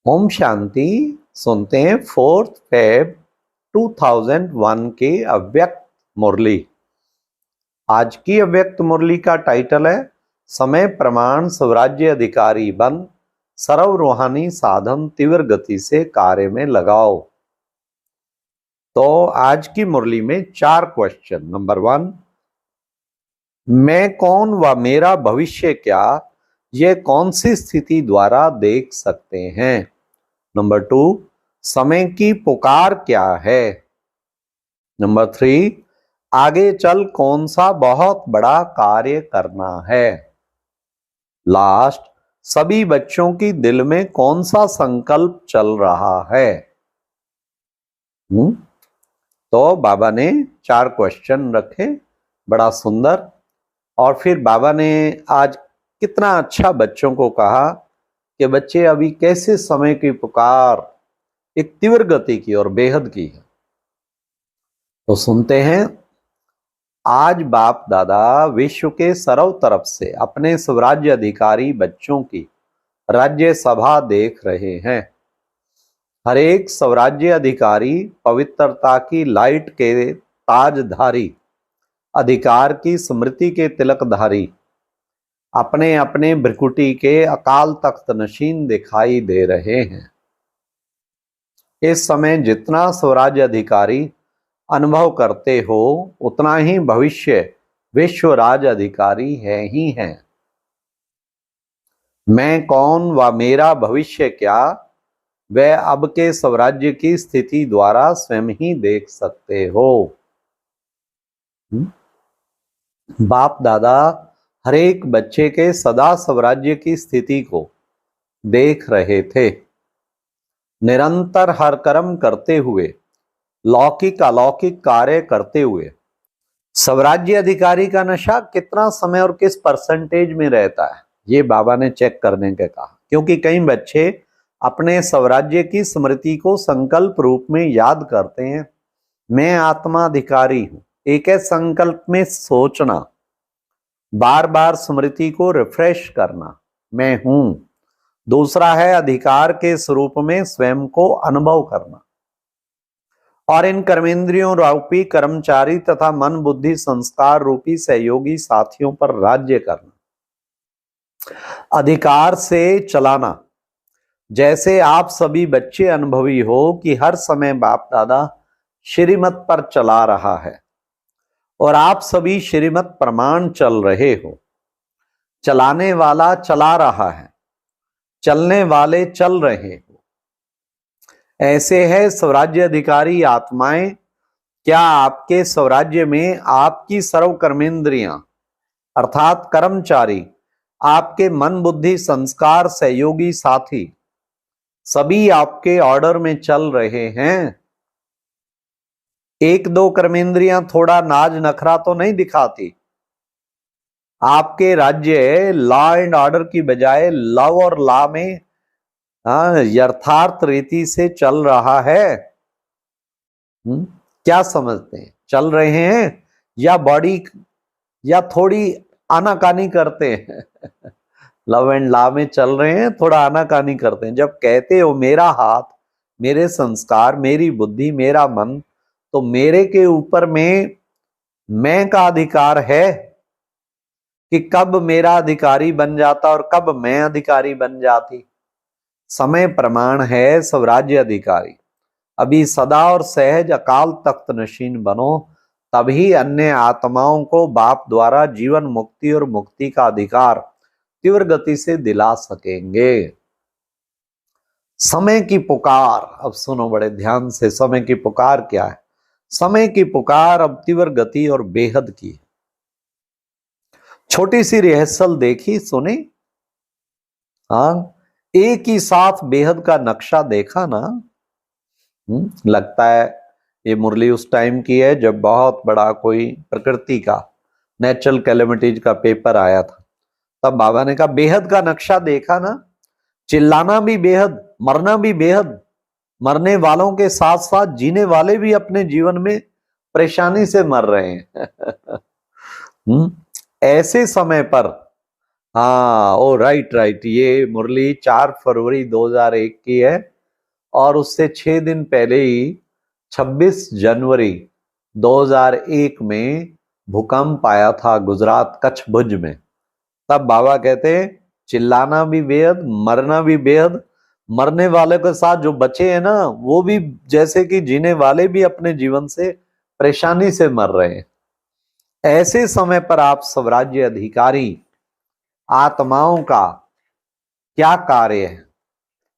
ओम शांति। सुनते हैं 4 फेब 2001 के अव्यक्त मुरली। आज की अव्यक्त मुरली का टाइटल है समय प्रमाण स्वराज्य अधिकारी बन, सर्व रूहानी साधन तीव्र गति से कार्य में लगाओ। तो आज की मुरली में 4 क्वेश्चन। नंबर 1, मैं कौन व मेरा भविष्य क्या, यह कौन सी स्थिति द्वारा देख सकते हैं। नंबर 2, समय की पुकार क्या है। नंबर 3, आगे चल कौन सा बहुत बड़ा कार्य करना है। लास्ट, सभी बच्चों की दिल में कौन सा संकल्प चल रहा है। तो बाबा ने 4 क्वेश्चन रखे, बड़ा सुंदर। और फिर बाबा ने आज कितना अच्छा बच्चों को कहा कि बच्चे अभी कैसे समय की पुकार एक तीव्र गति की और बेहद की है। तो सुनते हैं। आज बाप दादा विश्व के सर्व तरफ से अपने स्वराज्य अधिकारी बच्चों की राज्य सभा देख रहे हैं। हर एक स्वराज्य अधिकारी पवित्रता की लाइट के ताजधारी, अधिकार की स्मृति के तिलकधारी, अपने अपने भ्रिकुटी के अकाल तख्त नशीन दिखाई दे रहे हैं। इस समय जितना स्वराज्य अधिकारी अनुभव करते हो, उतना ही भविष्य विश्व राज अधिकारी है ही है। मैं कौन व मेरा भविष्य क्या, वह अब के स्वराज्य की स्थिति द्वारा स्वयं ही देख सकते हो। बाप दादा हर एक बच्चे के सदा स्वराज्य की स्थिति को देख रहे थे। निरंतर हर कर्म करते हुए, लौकिक अलौकिक कार्य करते हुए स्वराज्य अधिकारी का नशा कितना समय और किस परसेंटेज में रहता है, ये बाबा ने चेक करने के कहा। क्योंकि कई बच्चे अपने स्वराज्य की स्मृति को संकल्प रूप में याद करते हैं। मैं आत्मा अधिकारी हूं, एक है संकल्प में सोचना, बार बार स्मृति को रिफ्रेश करना, मैं हूं। दूसरा है अधिकार के स्वरूप में स्वयं को अनुभव करना और इन कर्मेंद्रियों रूपी कर्मचारी तथा मन बुद्धि संस्कार रूपी सहयोगी साथियों पर राज्य करना, अधिकार से चलाना। जैसे आप सभी बच्चे अनुभवी हो कि हर समय बाप दादा श्रीमत पर चला रहा है और आप सभी श्रीमत प्रमाण चल रहे हो। चलाने वाला चला रहा है, चलने वाले चल रहे हो। ऐसे है स्वराज्य अधिकारी आत्माएं। क्या आपके स्वराज्य में आपकी सर्व कर्मेंद्रियां अर्थात कर्मचारी, आपके मन बुद्धि संस्कार सहयोगी साथी सभी आपके ऑर्डर में चल रहे हैं। एक दो कर्मेंद्रियां थोड़ा नाज नखरा तो नहीं दिखाती। आपके राज्य लॉ एंड ऑर्डर की बजाय लव और लॉ में यथार्थ रीति से चल रहा है। क्या समझते हैं, चल रहे हैं या बॉडी या थोड़ी आनाकानी करते हैं? लव एंड लॉ में चल रहे हैं, थोड़ा आनाकानी करते हैं। जब कहते हो मेरा हाथ, मेरे संस्कार, मेरी बुद्धि, मेरा मन, तो मेरे के ऊपर में मैं का अधिकार है कि कब मेरा अधिकारी बन जाता और कब मैं अधिकारी बन जाती। समय प्रमाण है स्वराज्य अधिकारी। अभी सदा और सहज अकाल तख्त नशीन बनो, तभी अन्य आत्माओं को बाप द्वारा जीवन मुक्ति और मुक्ति का अधिकार तीव्र गति से दिला सकेंगे। समय की पुकार, अब सुनो बड़े ध्यान से। समय की पुकार क्या है? समय की पुकार अब तीव्र गति और बेहद की है। छोटी सी रिहर्सल देखी, सुनी? हाँ, एक ही साथ बेहद का नक्शा देखा ना। लगता है ये मुरली उस टाइम की है जब बहुत बड़ा कोई प्रकृति का नेचुरल कैलेमिटीज का पेपर आया था। तब बाबा ने कहा बेहद का नक्शा देखा ना। चिल्लाना भी बेहद, मरना भी बेहद, मरने वालों के साथ साथ जीने वाले भी अपने जीवन में परेशानी से मर रहे हैं। ऐसे समय पर हाँ, ओ राइट राइट, ये मुरली 4 फरवरी 2001 की है और उससे 6 दिन पहले ही 26 जनवरी 2001 में भूकंप आया था गुजरात कच्छ भुज में। तब बाबा कहते हैं चिल्लाना भी बेहद, मरना भी बेहद, मरने वाले के साथ जो बचे हैं ना वो भी जैसे कि जीने वाले भी अपने जीवन से परेशानी से मर रहे हैं। ऐसे समय पर आप स्वराज्य अधिकारी आत्माओं का क्या कार्य है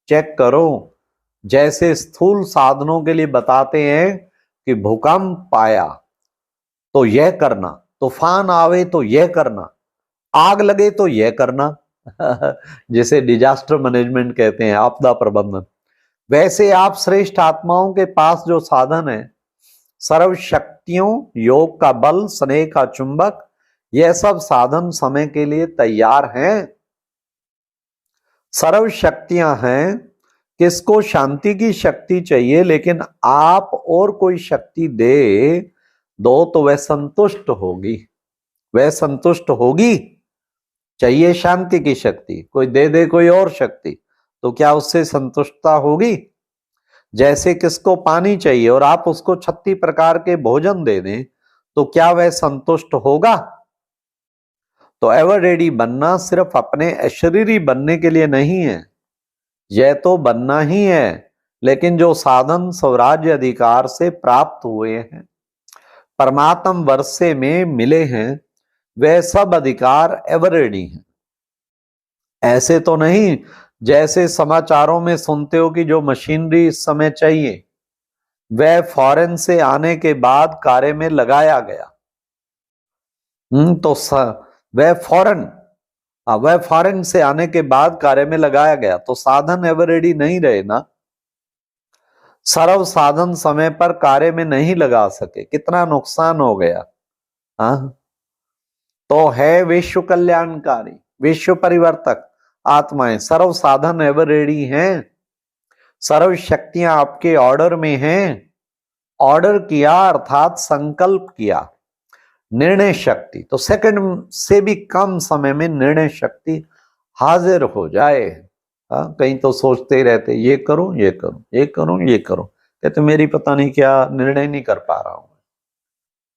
चेक करो। जैसे स्थूल साधनों के लिए बताते हैं कि भूकंप आया तो यह करना, तूफान आवे तो यह करना, आग लगे तो यह करना जिसे डिजास्टर मैनेजमेंट कहते हैं, आपदा प्रबंधन। वैसे आप श्रेष्ठ आत्माओं के पास जो साधन है, सर्व शक्तियों, योग का बल, स्नेह का चुंबक, यह सब साधन समय के लिए तैयार हैं। सर्व शक्तियां हैं, किसको शांति की शक्ति चाहिए, लेकिन आप और कोई शक्ति दे दो तो वह संतुष्ट होगी, वह संतुष्ट होगी। चाहिए शांति की शक्ति, कोई दे दे कोई और शक्ति, तो क्या उससे संतुष्टता होगी? जैसे किसको पानी चाहिए और आप उसको 36 प्रकार के भोजन दे दें तो क्या वह संतुष्ट होगा? तो एवर रेडी बनना सिर्फ अपने अशरीरी बनने के लिए नहीं है, यह तो बनना ही है, लेकिन जो साधन स्वराज्य अधिकार से प्राप्त हुए हैं, परमात्म वर्षे में मिले हैं, वह सब अधिकार एवर रेडी हैं। ऐसे तो नहीं जैसे समाचारों में सुनते हो कि जो मशीनरी इस समय चाहिए वह फॉरेन से आने के बाद कार्य में लगाया गया। तो वह फॉरेन से आने के बाद कार्य में लगाया गया, तो साधन एवर रेडी नहीं रहे ना। सर्व साधन समय पर कार्य में नहीं लगा सके, कितना नुकसान हो गया। हाँ, तो है विश्व कल्याणकारी, विश्व परिवर्तक आत्माएं, सर्व साधन एवर रेडी हैं, सर्व शक्तियां आपके ऑर्डर में हैं। ऑर्डर किया अर्थात संकल्प किया, निर्णय शक्ति, तो सेकंड से भी कम समय में निर्णय शक्ति हाजिर हो जाए। कहीं तो सोचते ही रहते ये करूं ये करूं ये करूं ये करूं, कहते मेरी पता नहीं क्या निर्णय नहीं कर पा रहा हूं।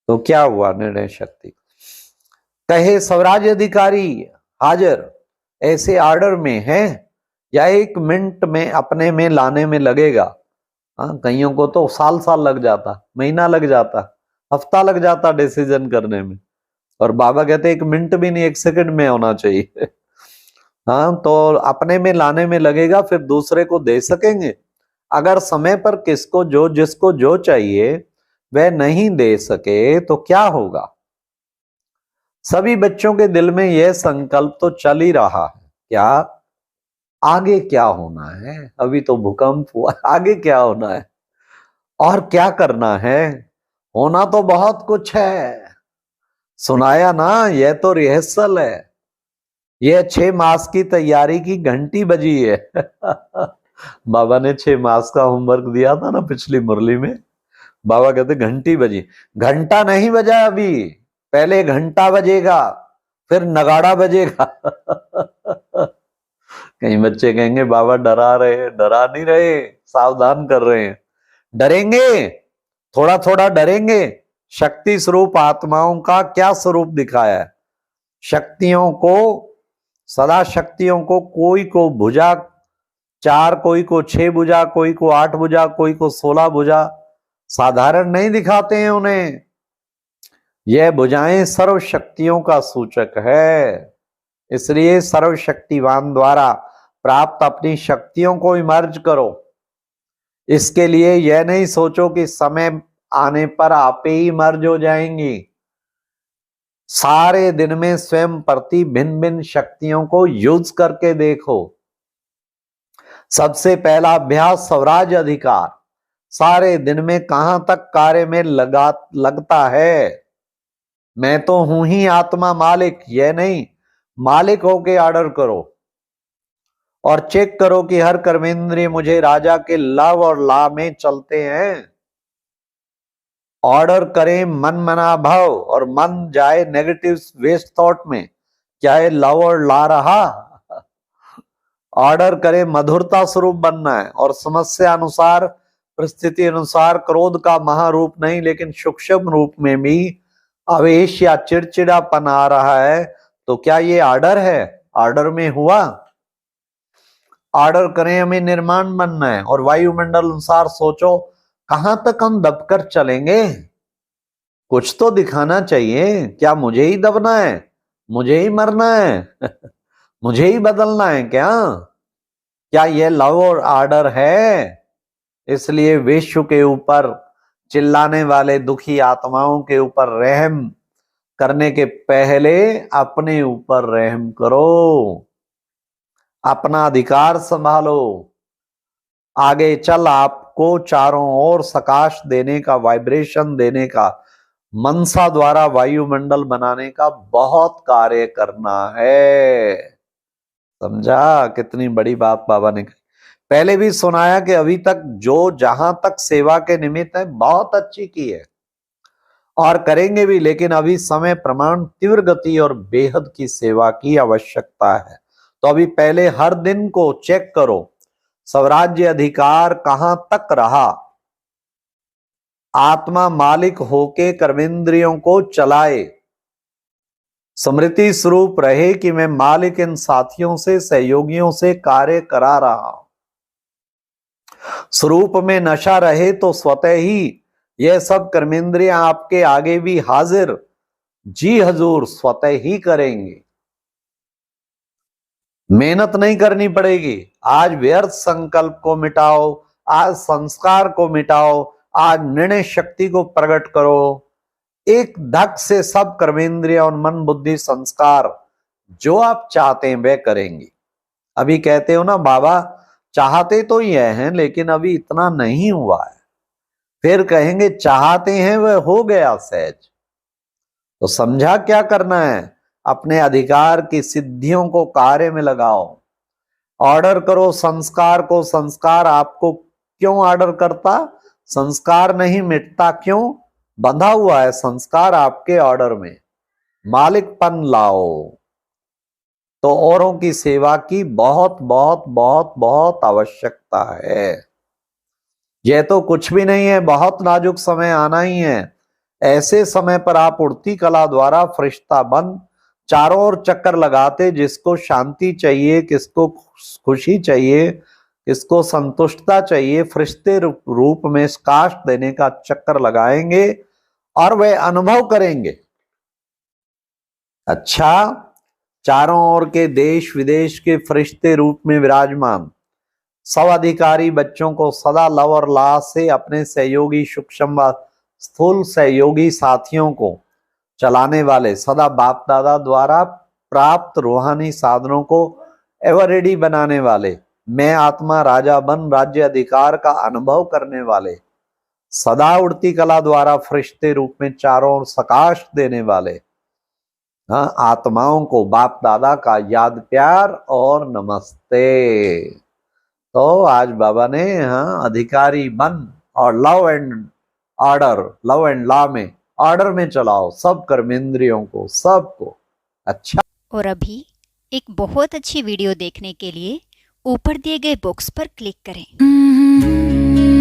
तो क्या हुआ निर्णय शक्ति? कहे स्वराज्य अधिकारी हाजिर, ऐसे ऑर्डर में है या 1 मिनट में अपने में लाने में लगेगा। कईयों को तो साल लग जाता, महीना लग जाता, हफ्ता लग जाता डिसीजन करने में, और बाबा कहते 1 मिनट भी नहीं, 1 सेकंड में होना चाहिए। हाँ, तो अपने में लाने में लगेगा, फिर दूसरे को दे सकेंगे। अगर समय पर जिसको जो चाहिए वह नहीं दे सके तो क्या होगा? सभी बच्चों के दिल में यह संकल्प तो चल ही रहा है, क्या आगे क्या होना है? अभी तो भूकंप हुआ, आगे क्या होना है और क्या करना है? होना तो बहुत कुछ है, सुनाया ना, यह तो रिहर्सल है, यह 6 मास की तैयारी की घंटी बजी है। बाबा ने 6 मास का होमवर्क दिया था ना पिछली मुरली में, बाबा कहते घंटी बजी। घंटा नहीं बजा अभी, पहले घंटा बजेगा फिर नगाड़ा बजेगा। कहीं बच्चे कहेंगे बाबा डरा रहे हैं, डरा नहीं रहे, सावधान कर रहे हैं। डरेंगे, थोड़ा थोड़ा डरेंगे। शक्ति स्वरूप आत्माओं का क्या स्वरूप दिखाया है? शक्तियों को, सदा शक्तियों को, कोई को भुजा 4, कोई को 6 भुजा, कोई को 8 भुजा, कोई को 16 भुजा, साधारण नहीं दिखाते हैं उन्हें। यह भुजाएं सर्व शक्तियों का सूचक है। इसलिए सर्वशक्तिवान द्वारा प्राप्त अपनी शक्तियों को इमर्ज करो। इसके लिए यह नहीं सोचो कि समय आने पर आप ही मर्ज हो जाएंगी। सारे दिन में स्वयं प्रति भिन्न भिन्न शक्तियों को यूज करके देखो। सबसे पहला अभ्यास स्वराज्य अधिकार, सारे दिन में कहां तक कार्य में लगता है। मैं तो हूं ही आत्मा मालिक, यह नहीं, मालिक होके ऑर्डर करो और चेक करो कि हर कर्मेंद्रिय मुझे राजा के लव और ला में चलते हैं। ऑर्डर करें मन मना भाव और मन जाए नेगेटिव वेस्ट थॉट में, क्या ये लव और ला रहा? ऑर्डर करे मधुरता स्वरूप बनना है और समस्या अनुसार, परिस्थिति अनुसार क्रोध का महारूप नहीं लेकिन सूक्ष्म रूप में भी आवेश या चिड़चिड़ापन आ रहा है, तो क्या ये ऑर्डर है? ऑर्डर में हुआ। ऑर्डर करें हमें निर्माण बनना है और वायुमंडल अनुसार सोचो कहां तक हम दबकर चलेंगे। कुछ तो दिखाना चाहिए। क्या मुझे ही दबना है, मुझे ही मरना है मुझे ही बदलना है क्या ये लव और ऑर्डर है? इसलिए विश्व के ऊपर चिल्लाने वाले दुखी आत्माओं के ऊपर रहम करने के पहले अपने ऊपर रहम करो, अपना अधिकार संभालो। आगे चल आपको चारों ओर सकाश देने का, वाइब्रेशन देने का, मनसा द्वारा वायुमंडल बनाने का बहुत कार्य करना है। समझा कितनी बड़ी बात बाबा ने कही। पहले भी सुनाया कि अभी तक जो जहां तक सेवा के निमित्त है बहुत अच्छी की है और करेंगे भी, लेकिन अभी समय प्रमाण तीव्र गति और बेहद की सेवा की आवश्यकता है। तो अभी पहले हर दिन को चेक करो, स्वराज्य अधिकार कहां तक रहा, आत्मा मालिक होके कर्मेंद्रियों को चलाए, स्मृति स्वरूप रहे कि मैं मालिक इन साथियों से, सहयोगियों से कार्य करा रहा हूं। स्वरूप में नशा रहे तो स्वतः ही यह सब कर्मेंद्रियां आपके आगे भी हाजिर, जी हजूर, स्वतः ही करेंगे। मेहनत नहीं करनी पड़ेगी। आज व्यर्थ संकल्प को मिटाओ, आज संस्कार को मिटाओ, आज निर्णय शक्ति को प्रकट करो। एक धक से सब कर्मेंद्रिय और मन बुद्धि संस्कार जो आप चाहते हैं वह करेंगे। अभी कहते हो ना बाबा चाहते तो यह हैं लेकिन अभी इतना नहीं हुआ है, फिर कहेंगे चाहते हैं वह हो गया सहज। तो समझा क्या करना है? अपने अधिकार की सिद्धियों को कार्य में लगाओ, ऑर्डर करो संस्कार को। संस्कार आपको क्यों ऑर्डर करता? संस्कार नहीं मिटता, क्यों? बंधा हुआ है संस्कार आपके ऑर्डर में। मालिकपन लाओ। तो औरों की सेवा की बहुत बहुत बहुत बहुत आवश्यकता है। यह तो कुछ भी नहीं है, बहुत नाजुक समय आना ही है। ऐसे समय पर आप उड़ती कला द्वारा फरिश्ता बन चारों ओर चक्कर लगाते, जिसको शांति चाहिए, किसको खुशी चाहिए, किसको संतुष्टता चाहिए, फरिश्ते रूप में काष्ठ देने का चक्कर लगाएंगे और वह अनुभव करेंगे। अच्छा, चारों ओर के देश विदेश के फरिश्ते रूप में विराजमान सब अधिकारी बच्चों को सदा लव और लाभ से अपने सहयोगी, सूक्ष्म व स्थूल सहयोगी साथियों को चलाने वाले, सदा बाप दादा द्वारा प्राप्त रूहानी साधनों को एवर रेडी बनाने वाले, मैं आत्मा राजा बन राज्य अधिकार का अनुभव करने वाले, सदा उड़ती कला द्वारा फरिश्ते रूप में चारों ओर सकाश देने वाले आत्माओं को बाप दादा का याद, प्यार और नमस्ते। तो आज बाबा ने अधिकारी बन और love and order, love and law में ऑर्डर में चलाओ सब कर्मेंद्रियों को, सबको। अच्छा, और अभी एक बहुत अच्छी वीडियो देखने के लिए ऊपर दिए गए बॉक्स पर क्लिक करें।